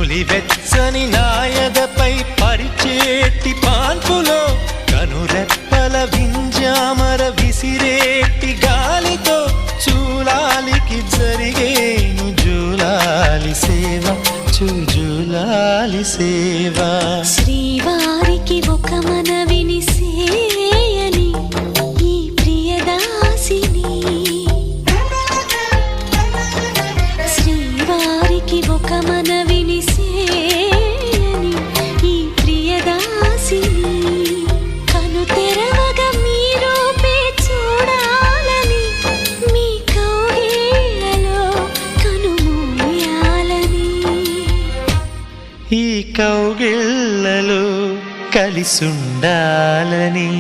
నులివెచ్చని నాయదపై పరిచేటి పాన్పులో కనురెప్పల వింజామర విసిరేటి గాలితో చూలాలికి జరిగేను జూలాలి సేవ జూలాలి సేవ శ్రీవారికి ఒక మనవిని సేయని ఈ ప్రియదాసిని శ్రీవారికి ఒక మనవిని సేయని ఈ ప్రియదాసిని కను తెరవగా మీ రూపే చూడాలని మీ కౌగిళ్ళలో కనుమూయాలని ఈ కౌగిళ్ళలో కలిసుండాలని